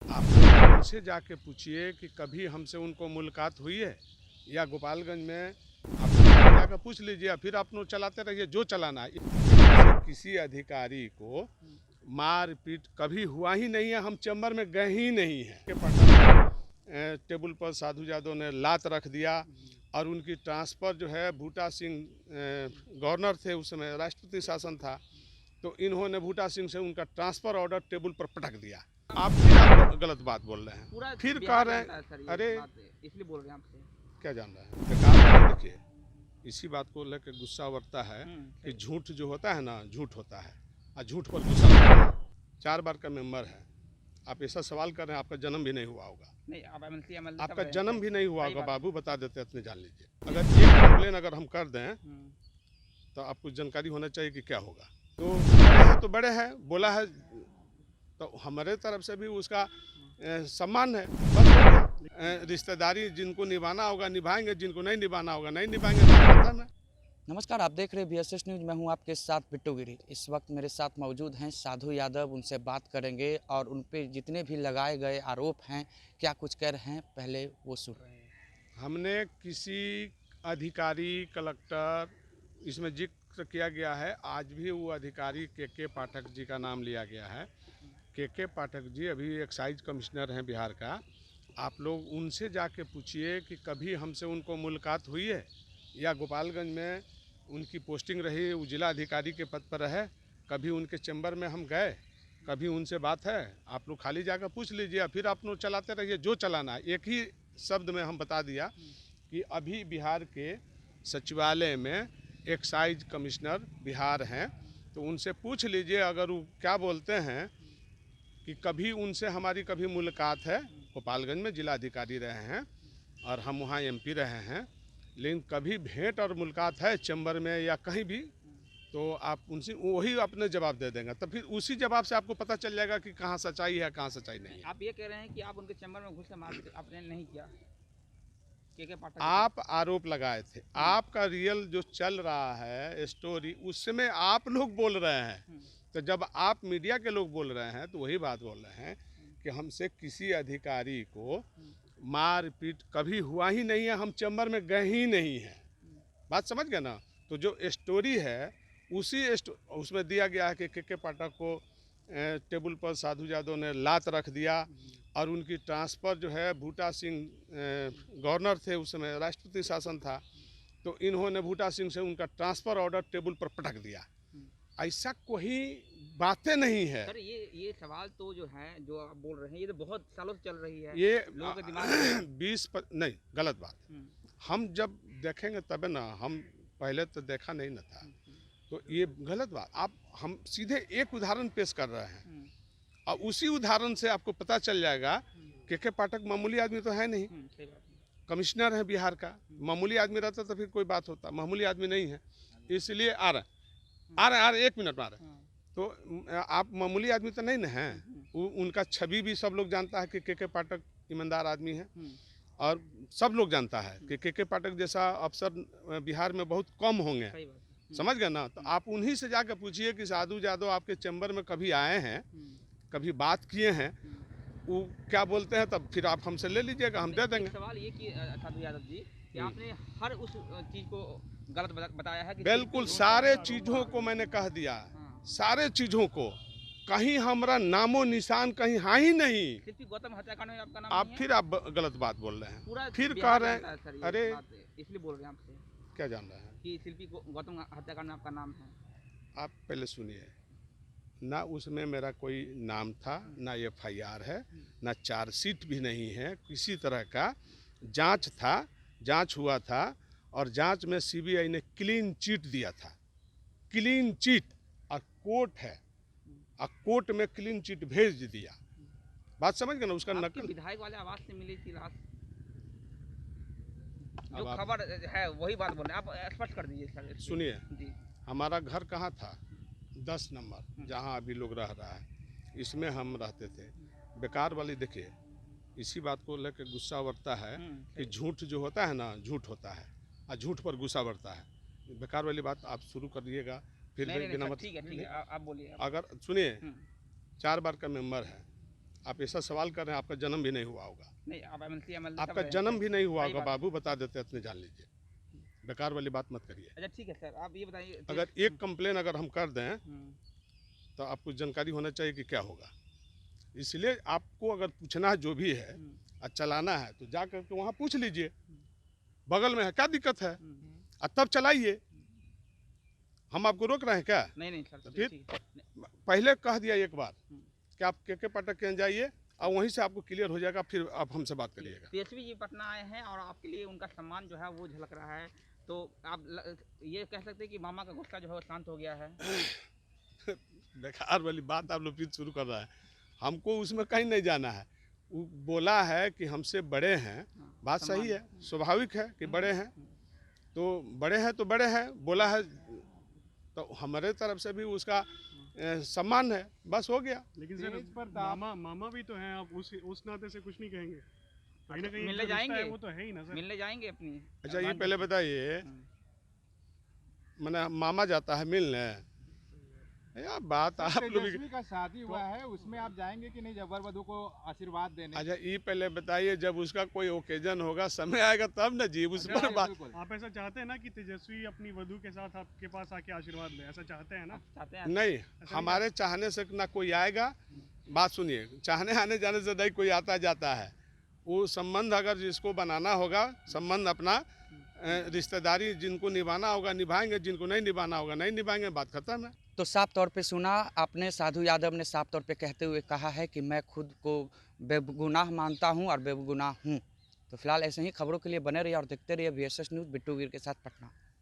आप लोग उनसे जाके पूछिए कि कभी हमसे उनको मुलाकात हुई है या गोपालगंज में आप जाकर पूछ लीजिए, फिर आप लोग चलाते रहिए जो चलाना है। जैसे किसी अधिकारी को मार पीट कभी हुआ ही नहीं है, हम चैम्बर में गए ही नहीं हैं। के पटक टेबल पर साधु यादव ने लात रख दिया और उनकी ट्रांसफ़र जो है बूटा सिंह गवर्नर थे उस समय, राष्ट्रपति शासन था, तो इन्होंने बूटा सिंह से उनका ट्रांसफ़र ऑर्डर टेबल पर पटक दिया। आप गलत बात बोल रहे हैं, पूरा फिर कह बिहार रहे जानता है सर हैं ये अरे बात, इसलिए बोल रहे हैं आपसे। क्या जान रहे हैं बेकार। देखिए, इसी बात को लेकर गुस्सा बढ़ता है कि झूठ जो होता है ना, झूठ होता है और झूठ पर गुस्सा होता है। 4 बार का मेंबर है, आप ऐसा सवाल कर रहे हैं, आपका जन्म भी नहीं हुआ होगा। नहीं, आप एमएलसी एमएलए सब आपका रहे जन्म हैं, भी नहीं हुआ सही होगा, बात है। बाबू बता देते इतने जान लीजिए। अगर एक कंप्लेन अगर हम कर दें तो आपको जानकारी होना चाहिए कि क्या होगा। तो बड़े हैं तो बड़े हैं, बोला है तो हमारे तरफ से भी उसका सम्मान है, बस हो गया। रिश्तेदारी जिनको निभाना होगा निभाएंगे, जिनको नहीं निभाना होगा नहीं निभाएंगे, बात खत्म है। नमस्कार, आप देख रहे हैं बीएसएस न्यूज़। मैं हूं आपके साथ बिट्टू गिरी। इस वक्त मेरे साथ मौजूद हैं साधु यादव। उनसे बात करेंगे और उन पे जितने भी लगाए गए आरोप हैं, क्या कुछ कह रहे हैं, पहले वो सुन रहे हैं। हमने किसी अधिकारी कलेक्टर इसमें जिक्र किया गया है, आज भी वो अधिकारी के पाठक जी का नाम लिया गया है। के पाठक जी अभी एक्साइज कमिश्नर हैं बिहार का। आप लोग उनसे जाके पूछिए कि कभी हमसे उनको मुलाकात हुई है या गोपालगंज में उनकी पोस्टिंग रही, वो जिला अधिकारी के पद पर रहे, कभी उनके चैम्बर में हम गए, कभी उनसे बात है। आप लोग खाली जाकर पूछ लीजिए, फिर आप लोग चलाते रहिए जो चलाना है। एक ही शब्द में हम बता दिया कि अभी बिहार के सचिवालय में एक्साइज कमिश्नर बिहार हैं, तो उनसे पूछ लीजिए। अगर वो क्या बोलते हैं कि कभी उनसे हमारी कभी मुलाकात है, गोपालगंज में जिला अधिकारी रहे हैं और हम वहाँ एमपी रहे हैं, लेकिन कभी भेंट और मुलाकात है चैम्बर में या कहीं भी, तो आप उनसे वही अपने जवाब दे देंगे। तो फिर उसी जवाब से आपको पता चल जाएगा कि कहाँ सच्चाई है कहाँ सच्चाई नहीं है। आप ये कह रहे हैं कि आप उनके चैम्बर में घुस के मारपीट आपने नहीं किया, के पाठक? आप आरोप लगाए थे, आपका रियल जो चल रहा है स्टोरी, उसमें आप लोग बोल रहे हैं। तो जब आप मीडिया के लोग बोल रहे हैं तो वही बात बोल रहे हैं कि हमसे किसी अधिकारी को मार पीट कभी हुआ ही नहीं है, हम चैम्बर में गए ही नहीं हैं। बात समझ गए ना। तो जो स्टोरी है उसी उसमें दिया गया है कि के पाठक को टेबल पर साधु यादव ने लात रख दिया और उनकी ट्रांसफ़र जो है बूटा सिंह गवर्नर थे उस समय, राष्ट्रपति शासन था, तो इन्होंने बूटा सिंह से उनका ट्रांसफ़र ऑर्डर टेबल पर पटक दिया। ऐसा कोई बातें नहीं है। सर ये सवाल तो जो है जो आप बोल रहे हैं, ये तो बहुत सालों से चल रही है, ये लोगों के दिमाग में 20 नहीं, गलत बात। हम जब देखेंगे तब ना, हम पहले तो देखा नहीं ना था, तो ये गलत बात। आप हम सीधे एक उदाहरण पेश कर रहे हैं और उसी उदाहरण से आपको पता चल जाएगा के पाठक मामूली आदमी तो है नहीं, सही बात है। कमिश्नर है बिहार का। मामूली आदमी रहता तो फिर कोई बात होता, मामूली आदमी नहीं है, इसलिए आ रहे 1 मिनट में आ रहे। तो आप मामूली आदमी तो नहीं ना हैं। उनका छवि भी सब लोग जानता है कि के पाठक ईमानदार आदमी है और सब लोग जानता है कि के पाठक जैसा अफसर बिहार में बहुत कम होंगे। सही बात है। समझ गए ना। तो आप उन्हीं से जाकर पूछिए कि साधु यादव आपके चैम्बर में कभी आए हैं, कभी बात किए हैं, वो क्या बोलते हैं, तब फिर आप हमसे ले लीजिएगा, हम दे देंगे। सवाल ये कि साधु यादव जी कि आपने हर उस चीज को गलत बताया है कि बिल्कुल सारे चीज़ों को मैंने कह दिया, सारे चीज़ों को, कहीं हमारा नामो निशान कहीं है ही नहीं। शिल्पी गौतम हत्याकांड में आपका नाम आप नहीं है? फिर आप गलत बात बोल रहे हैं, पूरा फिर कह बिहार रहे जानता है सर हैं ये अरे बात, इसलिए बोल रहे हैं आपसे क्या जान रहे हैं। कि शिल्पी गौतम हत्याकांड में आपका नाम है। आप पहले सुनिए ना, उसमें मेरा कोई नाम था ना, FIR है ना, चार्जशीट भी नहीं है किसी तरह का। जांच था, जांच हुआ था और जांच में CBI ने क्लीन चिट दिया था, क्लीन चिट, और कोर्ट है और कोर्ट में क्लीन चिट भेज दिया। बात समझ गए ना। उसका आपके नकल विधायक वाले आवास से मिली थी लाश, जो अब खबर है वही बात बोल रहे हैं आप, स्पष्ट कर दीजिए सर। सुनिए, जी हमारा घर कहाँ था, 10 नंबर जहाँ अभी लोग रह रहा है, इसमें हम रहते थे। बेकार वाली देखिए, इसी बात को लेकर गुस्सा बढ़ता है कि झूठ जो होता है ना, झूठ होता है और झूठ पर गुस्सा बढ़ता है। बेकार वाली बात आप शुरू करिएगा, फिर नहीं बिना सर, मत। ठीक है आप बोलिए। अगर सुनिए, 4 बार का मेंबर है, आप ऐसा सवाल कर रहे हैं, आपका जन्म भी नहीं हुआ होगा, नहीं आप एमएलसी एमएलए आपका जन्म भी नहीं हुआ सही होगा बात। बाबू, बता देते इतने जान लीजिए, बेकार वाली बात मत करिए। अच्छा ठीक है सर, आप ये बताइए अगर एक कंप्लेन अगर हम कर दें हम्म, तो आपको जानकारी होना चाहिए कि क्या होगा। इसलिए आपको अगर पूछना है जो भी है और चलाना है तो जा करके वहाँ पूछ लीजिए, बगल में है, क्या दिक्कत है, और तब चलाइए। हम आपको रोक रहे हैं क्या? नहीं नहीं सर, तो फिर ठीक है। पहले कह दिया एक बार कि आप के पाठक के यहाँ जाइए और वहीं से आपको क्लियर हो जाएगा, फिर आप हमसे बात करिएगा। तेजस्वी जी पटना आए हैं और आपके लिए उनका सम्मान जो है वो झलक रहा है, तो आप ये कह सकते हैं कि मामा का गुस्सा जो है वो शांत हो गया है। बेकार वाली बात आप लोग फिर शुरू कर रहा है, हमको उसमें कहीं नहीं जाना है। वो बोला है कि हमसे बड़े हैं, बात सही है, स्वाभाविक है कि बड़े हैं, तो बड़े हैं बोला है, तो हमारे तरफ से भी उसका सम्मान है, बस हो गया। लेकिन सर मामा भी तो हैं, आप उस नाते से कुछ नहीं कहेंगे? कहीं ना कहीं मिलने जो रिश्ता जाएंगे? है वो तो है ही ना सर। मिलने जाएंगे अपनी। अच्छा ये पहले बताइए, मैंने मामा जाता है मिलने, यार बात आप लोग तेजस्वी का शादी हुआ है, उसमें आप जाएंगे कि नहीं, जब वर वधु को आशीर्वाद देने? अच्छा ये पहले बताइए, जब उसका कोई ओकेजन होगा, समय आएगा तब ना जी, उस पर बात। बिल्कुल। आप ऐसा चाहते हैं ना कि तेजस्वी अपनी वधु के साथ आपके पास आके आशीर्वाद ले, ऐसा चाहते हैं ना? चाहते हैं नहीं, हमारे चाहने से ना कोई आएगा, बात सुनिए, चाहने आने जाने से नहीं कोई आता जाता है। वो संबंध अगर जिसको बनाना होगा, संबंध अपना रिश्तेदारी जिनको निभाना होगा निभाएंगे, जिनको नहीं निभाना होगा नहीं निभाएंगे, बात खत्म है। तो साफ तौर पे सुना आपने, साधु यादव ने साफ तौर पे कहते हुए कहा है कि मैं खुद को बेगुनाह मानता हूं और बेगुनाह हूं। तो फिलहाल ऐसे ही खबरों के लिए बने रहिए और देखते रहिए VSS न्यूज़, बिट्टू वीर के साथ पटना।